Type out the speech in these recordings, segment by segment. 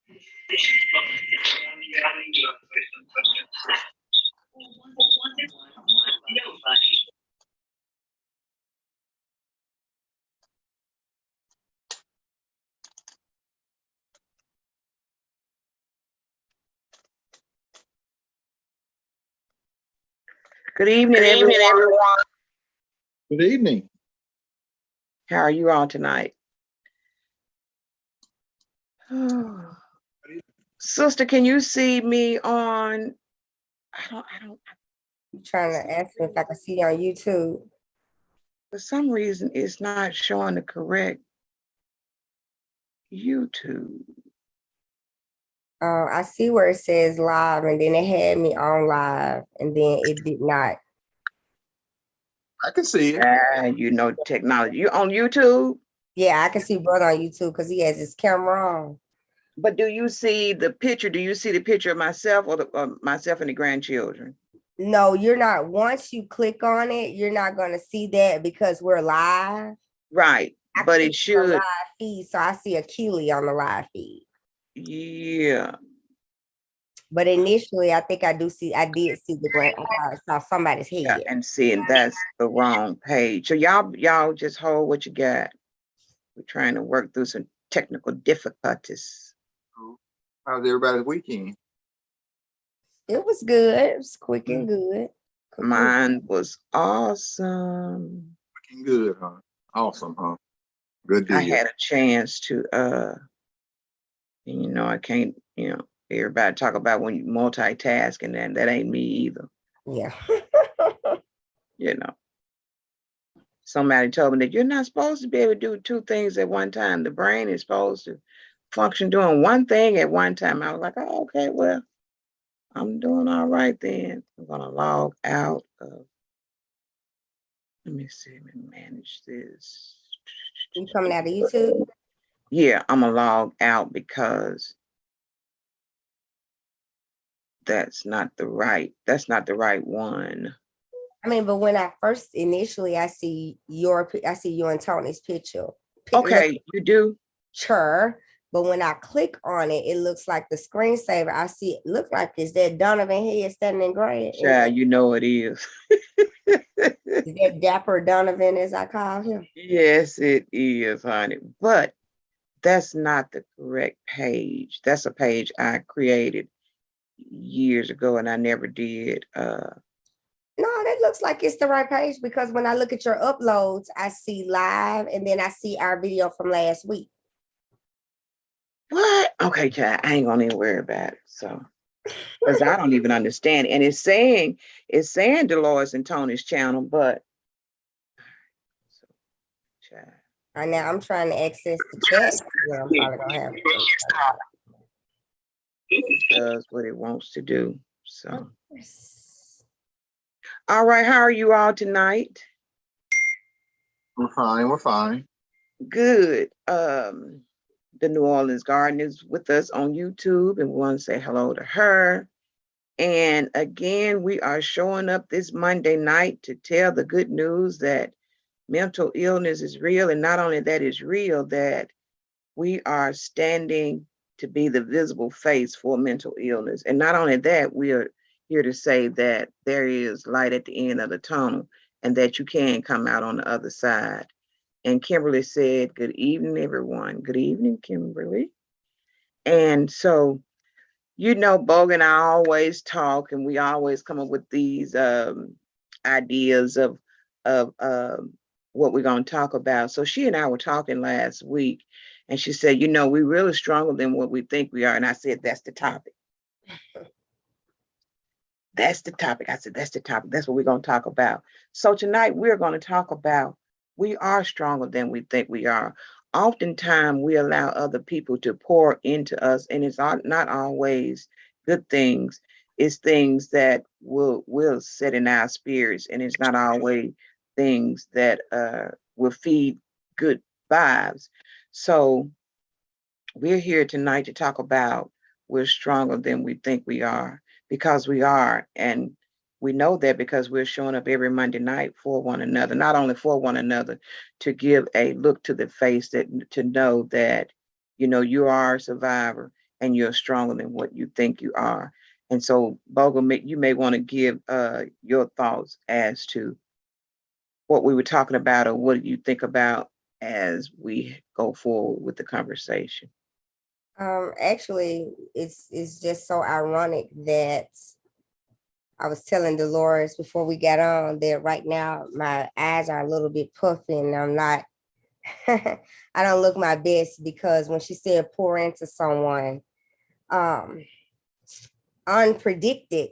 Good evening, everyone. Good evening. How are you all tonight? Sister, can you see me on? I don't. You trying to ask me if I can see you on YouTube? For some reason, it's not showing the correct YouTube. I see where it says live, and then it had me on live, and then it did not. I can see it. You know technology. You on YouTube? Yeah, I can see brother on YouTube because he has his camera on. But do you see the picture? Do you see the picture of myself or myself and the grandchildren? No, you're not. Once you click on it, you're not going to see that because we're live. Right, but it should. Live feed, so I see a Keely on the live feed. Yeah. But initially, I think I did see the grand. I saw somebody's head. Yeah, and seeing that's the wrong page. So y'all just hold what you got. We're trying to work through some technical difficulties. How's everybody's weekend? It was good. It was quick and good. Mine was awesome. Looking good, huh? Awesome, huh? Good deal. I had a chance to I can't, everybody talk about when you multitask and that ain't me either. Yeah. Somebody told me that you're not supposed to be able to do two things at one time. The brain is supposed to function doing one thing at one time. I was like, oh, okay, well, I'm doing all right then. I'm gonna log out of, let me see, let me manage this. You coming out of YouTube? Yeah, I'm gonna log out because that's not the right one. I mean, but when I first initially I see you and Tony's picture. Okay, you do? Sure. But when I click on it, it looks like the screensaver. I see it look like is that Donovan head standing in gray? Yeah, you know it is. Is that Dapper Donovan, as I call him? Yes, it is, honey. But that's not the correct page. That's a page I created years ago and I never did. No, that looks like it's the right page because when I look at your uploads, I see live and then I see our video from last week. What? Okay, child, I ain't gonna even worry about it. So, because I don't even understand. And it's saying Dolores and Tony's channel, but so, child. And now I'm trying to access the chat. Yeah, I'm probably gonna have it does what it wants to do. So, all right, how are you all tonight? We're fine. Good. The New Orleans Garden is with us on YouTube, and we want to say hello to her. And again, we are showing up this Monday night to tell the good news that mental illness is real, and not only that is real, that we are standing to be the visible face for mental illness. And not only that, we are here to say that there is light at the end of the tunnel and that you can come out on the other side. And Kimberly said, good evening, everyone. Good evening, Kimberly. And so, Bogue and I always talk, and we always come up with these ideas of what we're going to talk about. So she and I were talking last week, and she said, we're really stronger than what we think we are. And I said, that's the topic. That's the topic. I said, that's the topic. That's what we're going to talk about. So tonight we're going to talk about we are stronger than we think we are. Oftentimes we allow other people to pour into us, and it's not always good things. It's things that will set in our spirits, and it's not always things that will feed good vibes. So we're here tonight to talk about we're stronger than we think we are, because we are. And we know that because we're showing up every Monday night for one another, not only for one another, to give a look to the face, that to know that, you are a survivor and you're stronger than what you think you are. And so, Bogle, you may want to give your thoughts as to what we were talking about, or what do you think about as we go forward with the conversation. Actually, it's just so ironic that I was telling Dolores before we got on that right now my eyes are a little bit puffy and I'm not I don't look my best because when she said pour into someone, unpredicted,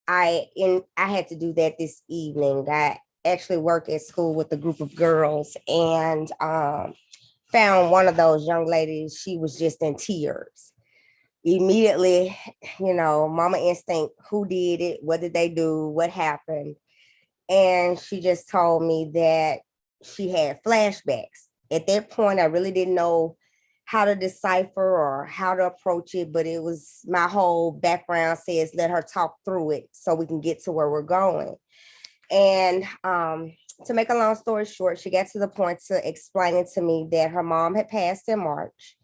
I had to do that this evening. I actually work at school with a group of girls and found one of those young ladies. She was just in tears. Immediately, mama instinct, who did it? What did they do? What happened? And she just told me that she had flashbacks. At that point, I really didn't know how to decipher or how to approach it, but it was my whole background says, let her talk through it so we can get to where we're going. And to make a long story short, she got to the point to explaining to me that her mom had passed in March,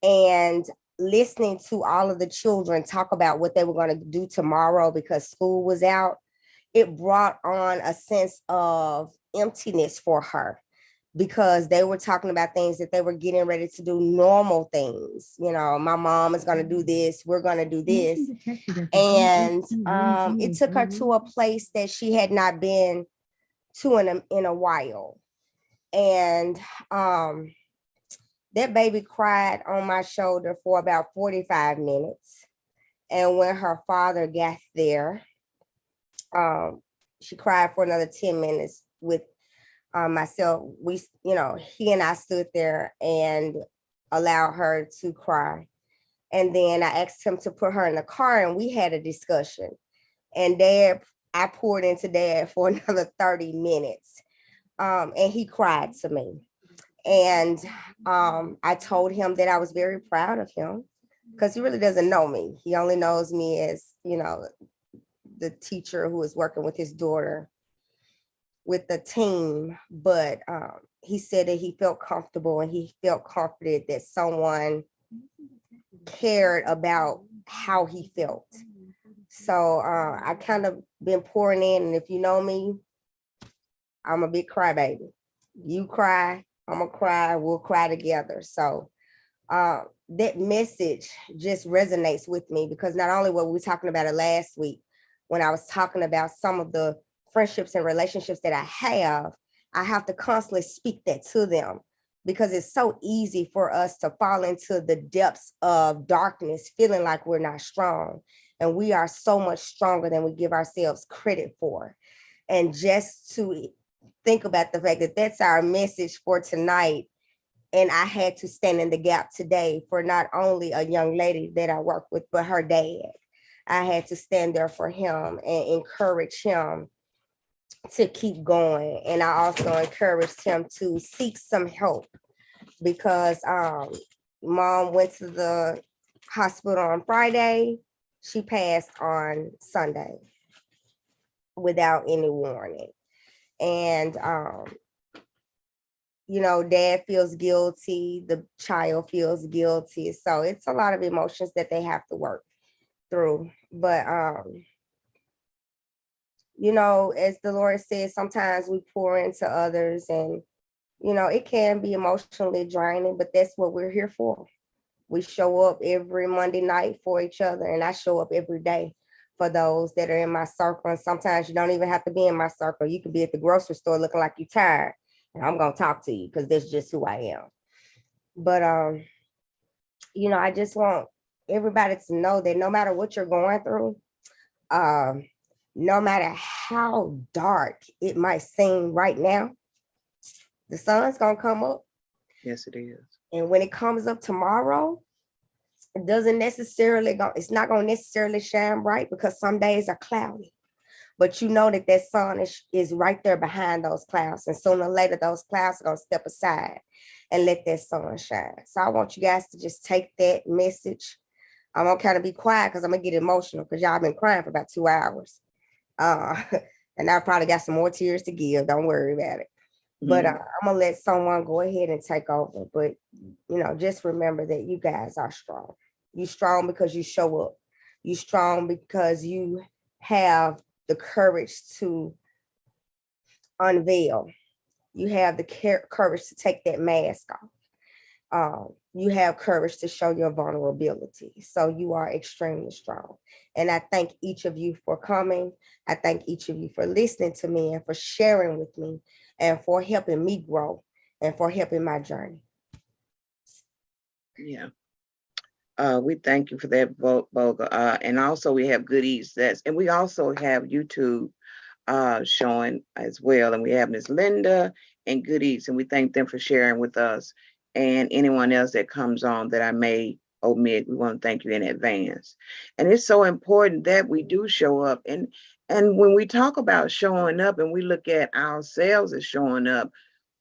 and listening to all of the children talk about what they were going to do tomorrow because school was out, it brought on a sense of emptiness for her because they were talking about things that they were getting ready to do, normal things. My mom is going to do this, we're going to do this. And it took her to a place that she had not been to in a while. And that baby cried on my shoulder for about 45 minutes. And when her father got there, she cried for another 10 minutes with myself. He and I stood there and allowed her to cry. And then I asked him to put her in the car and we had a discussion. And I poured into dad for another 30 minutes. And he cried to me. And I told him that I was very proud of him because he really doesn't know me. He only knows me as, the teacher who is working with his daughter with the team. But he said that he felt comfortable and he felt confident that someone cared about how he felt. So I kind of been pouring in. And if you know me, I'm a big crybaby. You cry, I'm gonna cry, we'll cry together. So that message just resonates with me because not only were we talking about it last week, when I was talking about some of the friendships and relationships that I have to constantly speak that to them because it's so easy for us to fall into the depths of darkness, feeling like we're not strong. And we are so much stronger than we give ourselves credit for. And just to think about the fact that that's our message for tonight. And I had to stand in the gap today for not only a young lady that I work with, but her dad. I had to stand there for him and encourage him to keep going. And I also encouraged him to seek some help because mom went to the hospital on Friday. She passed on Sunday without any warning. And, dad feels guilty, the child feels guilty. So it's a lot of emotions that they have to work through. But, as Dolores said, sometimes we pour into others and, it can be emotionally draining, but that's what we're here for. We show up every Monday night for each other, and I show up every day for those that are in my circle. And sometimes you don't even have to be in my circle. You can be at the grocery store looking like you're tired, and I'm going to talk to you because that's just who I am. But, I just want everybody to know that no matter what you're going through, no matter how dark it might seem right now, the sun's going to come up. Yes, it is. And when it comes up tomorrow, it doesn't necessarily it's not going to necessarily shine bright because some days are cloudy. But you know that sun is right there behind those clouds. And sooner or later, those clouds are going to step aside and let that sun shine. So I want you guys to just take that message. I'm going to kind of be quiet because I'm going to get emotional because y'all been crying for about 2 hours. And I probably got some more tears to give. Don't worry about it. But Mhm. I'm gonna let someone go ahead and take over. But just remember that you guys are strong. You strong because you show up. You strong because you have the courage to unveil. You have the courage to take that mask off. You have courage to show your vulnerability. So you are extremely strong. And I thank each of you for coming. I thank each of you for listening to me and for sharing with me and for helping me grow and for helping my journey. Yeah. We thank you for that, Boga. And also we have Good Eats. And we also have YouTube showing as well. And we have Miss Linda and Good Eats, and we thank them for sharing with us. And anyone else that comes on that I may omit, we want to thank you in advance. And it's so important that we do show up. And when we talk about showing up and we look at ourselves as showing up,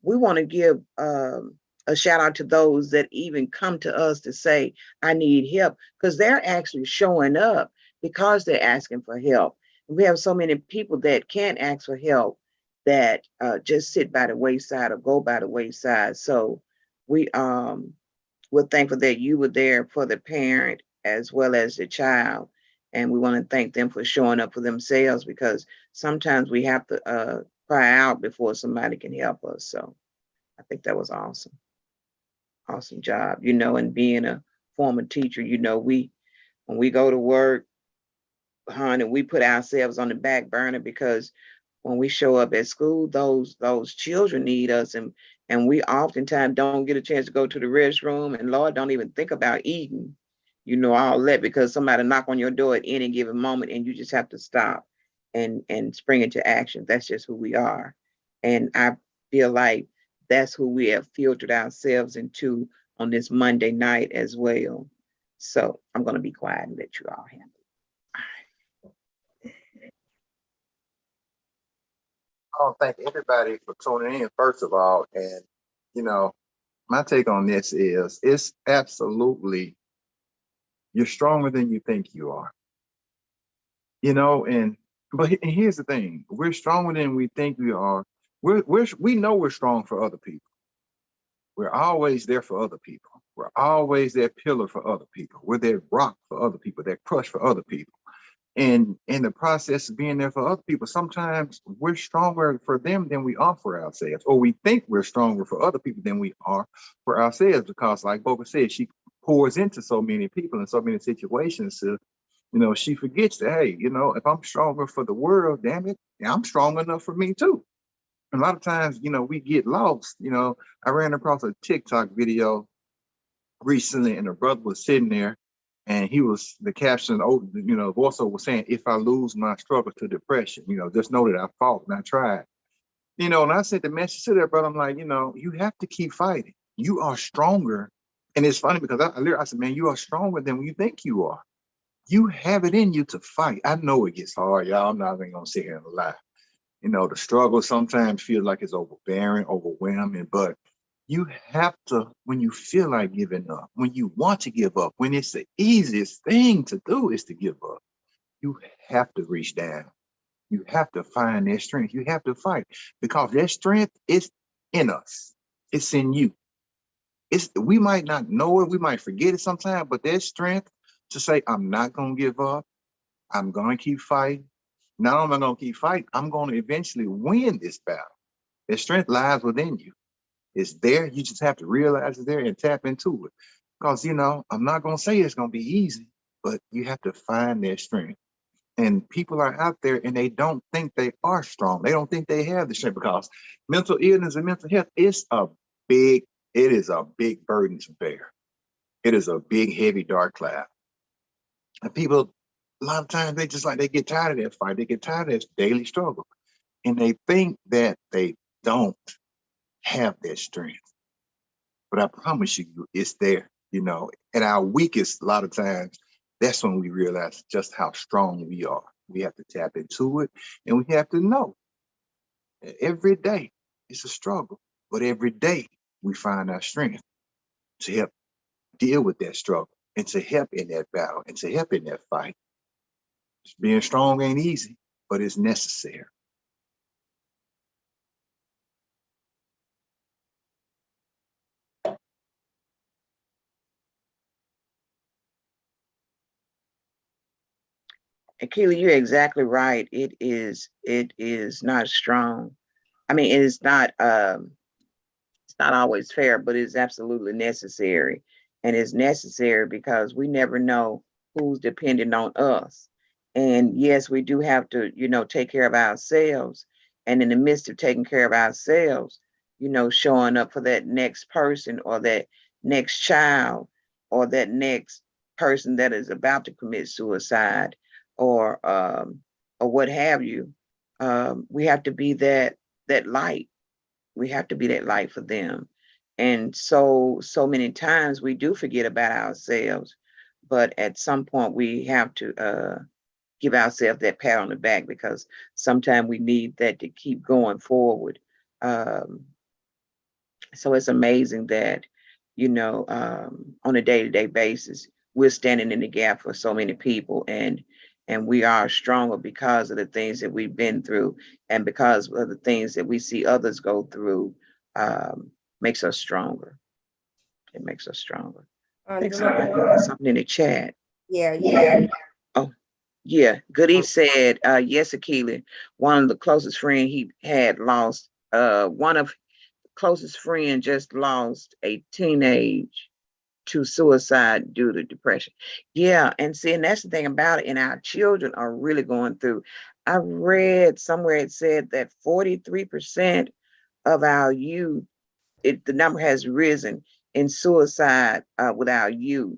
we want to give a shout out to those that even come to us to say, I need help, because they're actually showing up because they're asking for help. We have so many people that can't ask for help that just sit by the wayside or go by the wayside. So we're thankful that you were there for the parent as well as the child. And we want to thank them for showing up for themselves, because sometimes we have to cry out before somebody can help us. So I think that was awesome. Awesome job. And being a former teacher, when we go to work, honey, we put ourselves on the back burner, because when we show up at school, those children need us, and we oftentimes don't get a chance to go to the restroom, and Lord, don't even think about eating, all that, because somebody knock on your door at any given moment, and you just have to stop and spring into action. That's just who we are. And I feel like that's who we have filtered ourselves into on this Monday night as well. So I'm going to be quiet and let you all handle it. I want to thank everybody for tuning in, first of all. And, my take on this is it's absolutely, you're stronger than you think you are. But here's the thing, we're stronger than we think we are. We know we're strong for other people. We're always there for other people. We're always that pillar for other people. We're that rock for other people, that crush for other people. And in the process of being there for other people, sometimes we're stronger for them than we are for ourselves, or we think we're stronger for other people than we are for ourselves, because like Boba said, she pours into so many people in so many situations. She forgets that, hey, if I'm stronger for the world, damn it, I'm strong enough for me too. And a lot of times, we get lost. I ran across a TikTok video recently, and a brother was sitting there, and the caption, voiceover was saying, if I lose my struggle to depression, just know that I fought and I tried. And I sent the message to that brother. I'm like, you have to keep fighting. You are stronger. And it's funny because I said, man, you are stronger than you think you are. You have it in you to fight. I know it gets hard, y'all. I'm not even gonna sit here and lie. The struggle sometimes feels like it's overbearing, overwhelming, but you have to, when you feel like giving up, when you want to give up, when it's the easiest thing to do is to give up, you have to reach down. You have to find that strength. You have to fight, because that strength is in us. It's in you. We might not know it, we might forget it sometimes, but that strength to say, I'm not gonna give up, I'm gonna keep fighting. Not only am I gonna keep fighting, I'm gonna eventually win this battle. That strength lies within you. It's there. You just have to realize it's there and tap into it. Because, I'm not going to say it's going to be easy, but you have to find that strength. And people are out there and they don't think they are strong. They don't think they have the strength, because mental illness and mental health is it is a big burden to bear. It is a big, heavy, dark cloud. And people, a lot of times, they get tired of that fight. They get tired of that daily struggle. And they think that they don't have that strength. But I promise you, it's there, At our weakest, a lot of times, that's when we realize just how strong we are. We have to tap into it, and we have to know that every day it's a struggle, but every day we find our strength to help deal with that struggle and to help in that battle and to help in that fight. Being strong ain't easy, but it's necessary. Keely, you're exactly right. It is not strong. I mean, it's not always fair, but it's absolutely necessary. And it's necessary because we never know who's dependent on us. And yes, we do have to, take care of ourselves. And in the midst of taking care of ourselves, showing up for that next person or that next child or that next person that is about to commit suicide or what have you. We have to be that light. We have to be that light for them. And so many times we do forget about ourselves, but at some point we have to give ourselves that pat on the back because sometimes we need that to keep going forward. um, so it's amazing that on a day-to-day basis we're standing in the gap for so many people, and we are stronger because of the things that we've been through and because of the things that we see others go through. Makes us stronger. It makes us stronger. I think somebody had something in the chat. Yeah. Oh, yeah. Goody said, yes, Akila, one of the closest friend he had lost, one of closest friend just lost a teenage to suicide due to depression. Yeah, and see, and that's the thing about it, and our children are really going through. I read somewhere it said that 43% of our youth, the number has risen in suicide with our youth.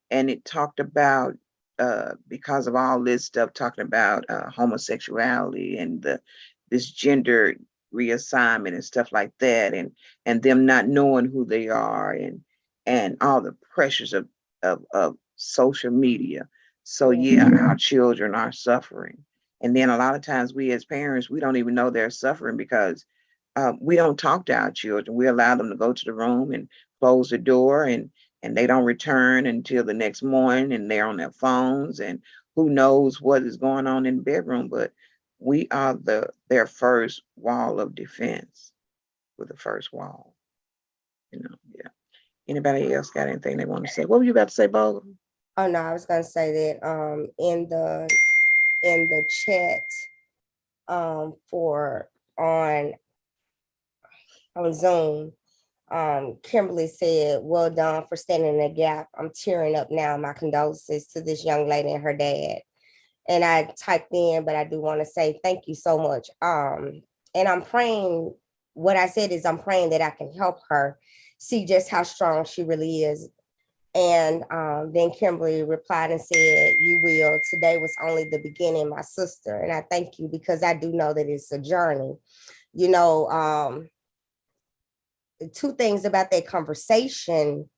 And it talked about because of all this stuff, talking about homosexuality and this gender reassignment and stuff like that, and them not knowing who they are, and all the pressures of social media. So yeah, our children are suffering, and then a lot of times we as parents, we don't even know they're suffering because we don't talk to our children. We allow them to go to the room and close the door, and they don't return until the next morning, and they're on their phones, and who knows what is going on in the bedroom. But we are their first wall of defense. With the first wall, yeah. Anybody else got anything they want to say? What were you about to say, Bogle? Oh no, I was gonna say that in the chat for on Zoom, Kimberly said, well done for standing in the gap. I'm tearing up now. My condolences to this young lady and her dad. And I typed in, but I do want to say thank you so much. And I'm praying, what I said is I'm praying that I can help her see just how strong she really is. And then Kimberly replied and said, you will. Today was only the beginning, my sister. And I thank you because I do know that it's a journey. Two things about that conversation,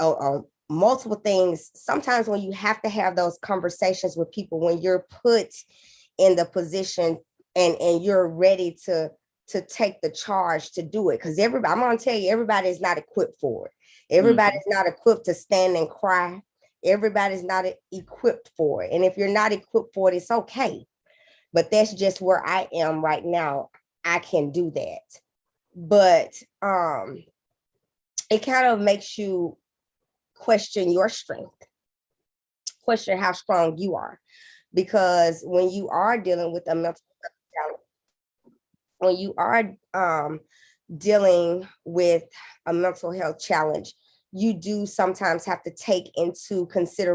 or multiple things. Sometimes when you have to have those conversations with people, when you're put in the position and you're ready to take the charge to do it, because everybody, I'm going to tell you, everybody is not equipped for it. Everybody's not equipped to stand and cry. Everybody's not equipped for it. And if you're not equipped for it, it's okay. But that's just where I am right now. I can do that. But it kind of makes you question your strength, question how strong you are. Because when you are dealing with a mental health, when you are dealing with a mental health challenge, you do sometimes have to take into consideration